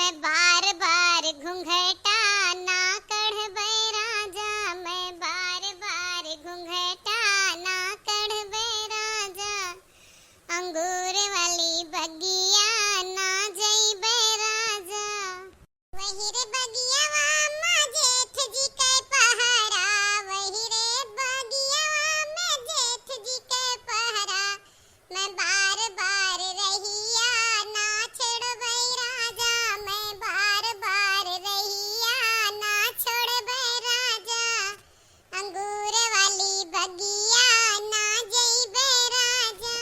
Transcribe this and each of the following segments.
मैं बार बार घूंघटा ना कढ़बे राजा, मैं बार बार घूंघटा ना कढ़बे राजा, अंगूर वाली बगिया ना जइबे राजा। वही रे बगिया में जेठ जी के पहरा, वही रे बगिया में जेठ जी के पहरा, मैं बार बार रहिया ना छोड़बे राजा, मैं बार बार रहिया ना छोड़बे राजा, अंगूर वाली बगिया ना जइबे राजा।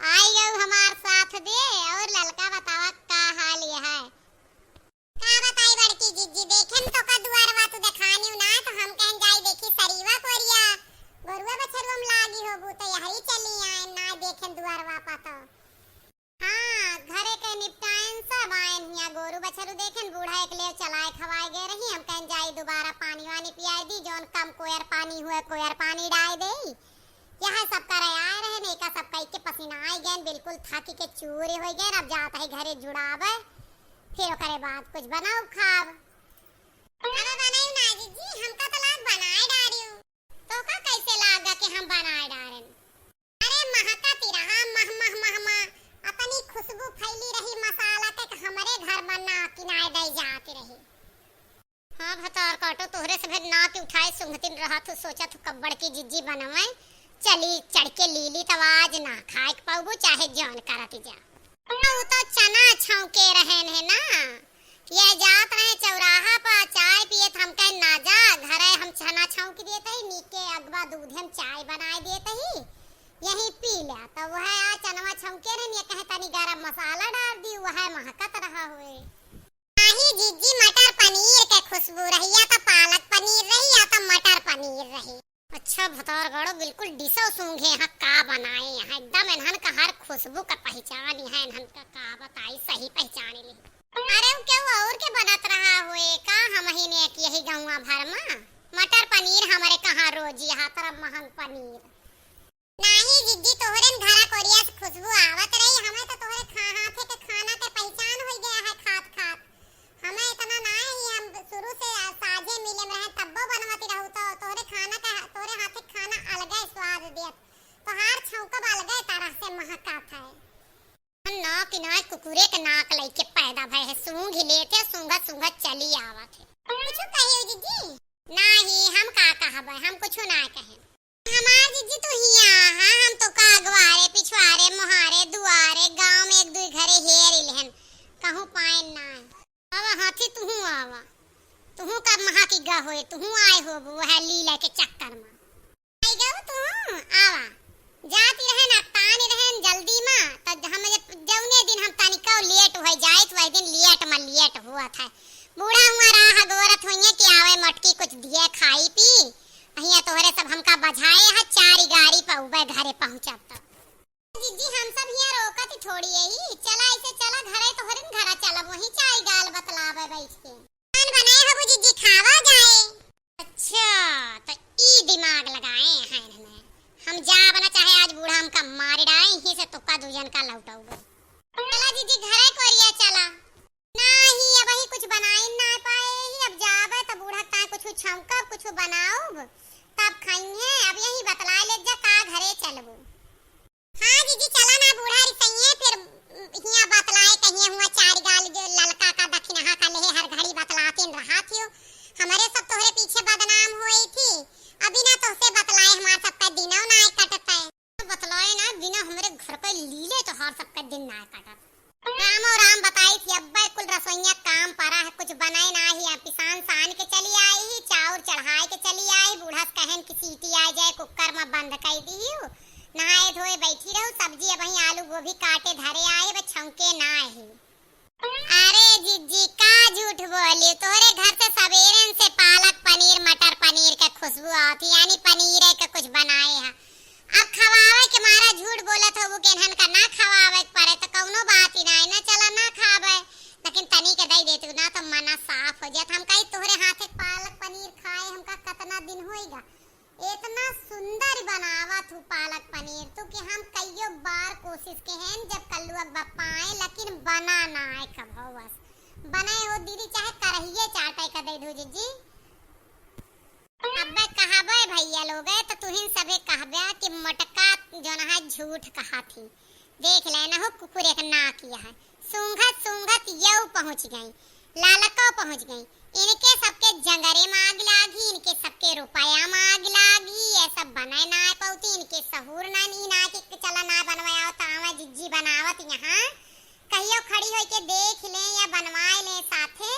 आई गऊ हमार साथ दे। और ललका बतावा का हाल ये है? का बताई बड़की जीजी, देखें तो का दुआरवा तू देखानी ना तो हम कहन जाई देखी सरीवा कोरिया गोरुआ बछरुआ में लागी होबू तो यही चली आए ना देखें दुआरवा पातो। हां घरे के निपटाइन सब आएन हिया गोरु बछरु देखें बूढ़ा एक ले चलाए खवाए गए रही, हम कहन जाई दोबारा पानी वानी पियाई दी, जोन कम कोयर पानी हुए कोयर पानी डाल देई। यह सब करे आए रहे नहीं का सब कई के पसीना आई गए, बिल्कुल थाकी के चूरे हो गए। अब जाता है घरे जुड़ावे, फिर ओकरे बाद कुछ बनाओ खाब। खाना बनाई ना जीजी, हमका तो लाग बनाए डारियो। तो का कैसे लागा कि हम बनाए डारेन? अरे महका तिरहा मह मह मह मह अपनी खुशबू फैली रही मसाला के हमरे घर बना किनाए दे जाती रही। हां भतार काटो तोहरे से भेद ना के उठाए सुंघतिन रहा तो सोचा तो कब्बड़ की जिज्जी बनवे चली चढ़ के लीली तवाज ना खाए पाऊबो चाहे जान करती जा। वो तो चना छौके रहन है ना, ये जात रहे चौराहा पर चाय पिए हम कह ना जा घरे हम चना छौक देते ही नीके अगवा दूध हम चाय बनाए देते ही यही पी लिया। तो वह आ चनवा छौके रहन, ये कहे तनी गरम मसाला डाल दी, वह महकत रहा हुए। नहीं जीजी मटर पनीर के खुशबू रही, या तो पालक पनीर रही या तो मटर पनीर रही। अच्छा भतार गड़ो बिल्कुल डिसो सूंघे यहाँ का बनाए, यहाँ एकदम इन्हन का हर खुशबू का पहचान है, इन्हन का बताई सही पहचान ली। अरे क्यों और के बनत रहा हुए का हम ही ने एक यही गाँव भर में मटर पनीर हमारे कहाँ रोज यहाँ तरफ महंग पनीर नहीं जीजी तोहरे घरा कोरिया से खुशबू आवत रही, हमें तो तोहरे हाथे के खाना के पहचान हो गया है खात खात। हमें इतना ना ही हम शुरू से साजे मिले में रहे तब्बो बनवती रहू तो तोहरे खाना का तोहरे हाथे खाना अलग स्वाद देत, तो हर छौका अलग तरह से महकत है। नाक नाक कुकुरे के नाक लइके पैदा भय है, सूंघ लेते सूंघत सूंघत चली आवत है। कुछ कहियो जीजी? नहीं हम का कहबे, हम कुछ ना कहे। हमार जीजी तो हिया हां हम तो का अगवारे पिछवारे मोहारे दुआरे गांव में एक दो घरे हेर इलहन कहूं पाइन ना आवा हाथी तुहू आवा, तुहू का महा की गा होए, तुहू आए हो वह लीला के चक्कर में आई गओ तुहू आवा जाती रहन तानी रहन जल्दी में त हम जौने दिन हम तनिका लेट हो जाए तो वही दिन लेट हुआ था। बूढ़ा हुआ राह गोरत होइए कि आवे मटकी कुछ दिए खाई पी अहिया तोहरे सब हमका बजाए है चारी गाड़ी पउबे घरे पहुंचब त जीजी हम सब हिया रोकत थोड़ी यही चला ऐसे चला घरे तोहरे घरा चलब वही चाय गाल बतलावे बैठ के खान बनाए हबू जीजी खावा जाए। अच्छा तो ई दिमाग लगाए हैं इन्होंने, हम जा बना चाहे आज बूढ़ा हमका मार डाए ही से तुक्का दूजन का लौटाऊबो। चला जीजी घरे कोरिया चला नहीं अब ही कुछ बनाई ना पाए ही, अब जाबे त बूढ़ा ता कुछ छौका कुछ बनाओ तब खाइए, अब यही बतला ले जा का घरे चलबो। हां जीजी चला ना बूढ़ा री सही फिर हिया बतलाए कहिए हुआ चार गाल जो ललका का दक्षिणहा का ले हर घड़ी बतलाते रहा थियो, हमारे सब तोहरे पीछे बदनाम होई थी, अभी ना तोसे बतलाए हमार सब का दिनों ना कटता है, बतलाए ना बिना हमारे घर पे लीले तो हर सब का दिन ना कटत। राम और राम बताई थी अब्बा कुल रसोइया काम परा है कुछ बनाए ना ही, पिसान सान के चली आई ही चाउर चढ़ाए के चली आई, बूढ़ा कहन की सीटी आ जाए कुकर में बंद कर दी हूं, नहाए धोए बैठी रहूं, सब्जी अब ही आलू गोभी काटे धरे आए बस छौके ना ही। अरे जीजी का झूठ बोली, तोरे घर से सवेरे से पालक पनीर मटर पनीर के खुशबू आती, यानी पनीर के कुछ बनाए है। अब खवावे के मारा झूठ बोलत हो के इन्हन का ना खवावे पड़े तो कौनो बात ही ना चला ना खावे, लेकिन तनी के दई देतू ना तो मना साफ हो जात। हम कही तोहरे हाथे पालक पनीर खाए हमका कितना दिन होइगा, इतना सुंदर बनावा तू पालक पनीर तू कि हम कईयो बार कोशिश के हैं जब कल्लू अब्बा पाए लेकिन बना ना आए कब। बनाए हो दीदी चाहे करहिए चाटे का दे दो जीजी। अबे कहाबे भैया लोग तो तुहिन सबे कहबे कि मटका जो ना है झूठ कहा थी। देख लेना हो कुकुरे का ना किया है। सूंघत सूंघत यऊ पहुंच गई, लालको पहुंच गई। इनके सबके जंगरे में आग लागी, इनके सबके रुपया में आग लागी। ये सब बनाए ना पौती, इनके सहूर ना नी ना कि चला ना बनवाओ तावा जिज्जी बनावत यहाँ कहियो खड़ी होई के देख ले या बनवाए ले साथे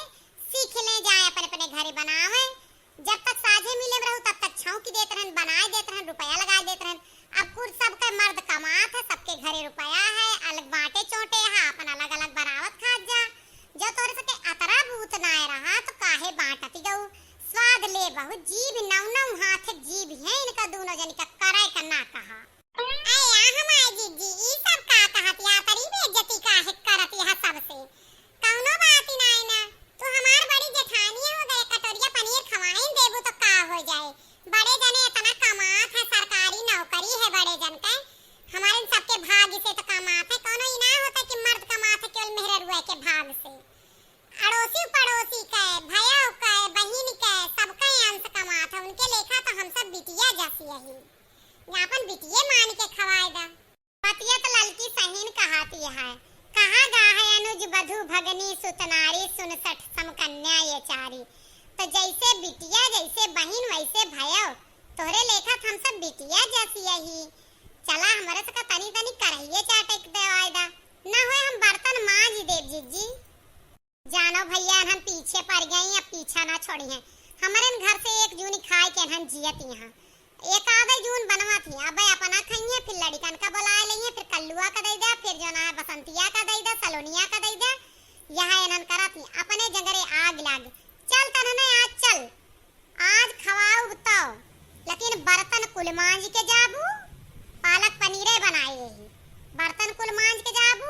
सीख ले जाए अपने अपने घरे बनावे। जब तक साझे मिले रहू तब तक छौंकी देत रहन, बनाए देत रहन, रुपया लगा देत रहन। अब कुल सबका मर्द कमात है, सबके घरे रुपया है, अलग बाटे चोटे है, अपन अलग अलग बनावत खात जा। जो तोरे सके अतरा भूत ना रहा तो काहे बांटती गऊ। स्वाद ले बहु जीभ नौ नौ हाथ जीभ है इनका दोनों जन का करे का ना कहा। अया हमारी जीजी ई सब का कहत या तरी बेइज्जती काहे करत यह सबसे कौनो बात ही ना ना। तू हमार बड़ी जेठानी हो गए, कटोरिया पनीर खवाइन देबू तो का हो जाए। बड़े जने इतना कमात है, सरकारी नौकरी है बड़े जन के। हमारे सबके भाग से तो कमात है, कोनो ही ना होता कि मर्द कमात है केवल मेहररुआ के भाग से। अड़ोसी पड़ोसी के भैया के बहन के सबका अंश कमात है, उनके लेखा तो हम सब बिटिया जैसी है। यापन बिटिये मान के खवाए दा। पतिया तो ललकी सहीन कहाती है, कहा गा है अनुज बधु भगनी सुतनारी सुनसठ समकन्या ये चारी। तो जैसे बिटिया जैसे बहन वैसे भयो, तोरे लेखा हम सब बिटिया जैसी यही। चला हमारे से का तनी तनी करहिए चाटे देवाय दा, ना होए हम बर्तन मांज देव जीजी। जानो भैया हम पीछे पड़ गई, अब पीछा ना छोड़ी है। हमारे घर से एक जून खाए के हम जियत यहाँ एक आधे जून बनवा थी। अब अपना खाइए फिर लड़कन का बुलाए लेंगे, फिर कल्लुआ का दे दे, फिर जो ना है बसंतिया का दे दे, सलोनिया का दे दे। यहाँ इन्हन करा थी अपने जंगरे आग लाग। चल तन्ने आज चल, आज खवाऊ बताओ, लेकिन बर्तन कुल मांज के जाबू। पालक पनीरे बनाए ही बर्तन कुल मांज के जाबू,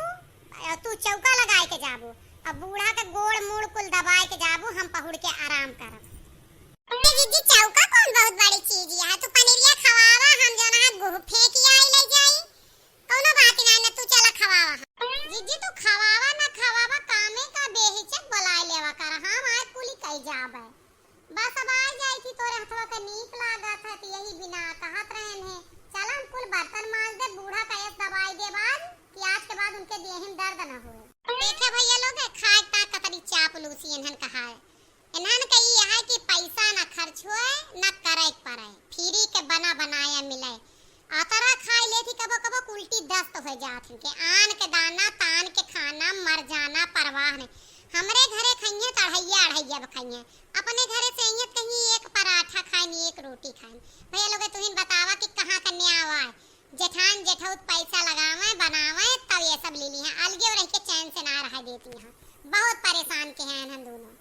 तू चौका लगाए के जाबू। अब बूढ़ा के गोड़ मूड़ कुल दबाए के जाबू, हम पहुड़ के आराम करब। जीजी चौका कौन बहुत बड़ी चीज है, तू पनीरिया खवावा, हम जो ना गुह फेंक आई ले जाई। कोनो बात ना तू चला खवावा। जीजी तू खवावा ना खवावा कामे का बेहिचक बुलाए लेवा कर, हम आज कुली कई जाबे। बस अब आ जाई थी तोरे हथवा का नीक लागत है, यही बिना कहत रहन है। चल हम कुल बर्तन मांज दे, बूढ़ा का एक दवाई दे बाद कि आज के बाद उनके देह में दर्द ना हो। देखे भैया लोग खाए ता कतरी चापलूसी इन्हन कहा है। इन्हन कही है कि पैसा ना खर्च होए ना करे पड़े, फ्री के बना बनाया मिले। आतरा खाई लेथी कबो कबो उल्टी दस्त हो जात के। आन के दाना तान के खाना मर जाना परवाह नहीं। हमरे घरे खाइए तढ़ैया अढ़ैया खाइए, अपने घरे से ये कहीं एक पराठा खाई एक रोटी खाई। भैया लोग तुहिन बतावा कि कहाँ कन्या आवा जेठान जेठौत पैसा लगावे बनावे तब ये सब ले ली है। अलगे रह के चैन से ना रह देती है, बहुत परेशान के हैं हम दोनों।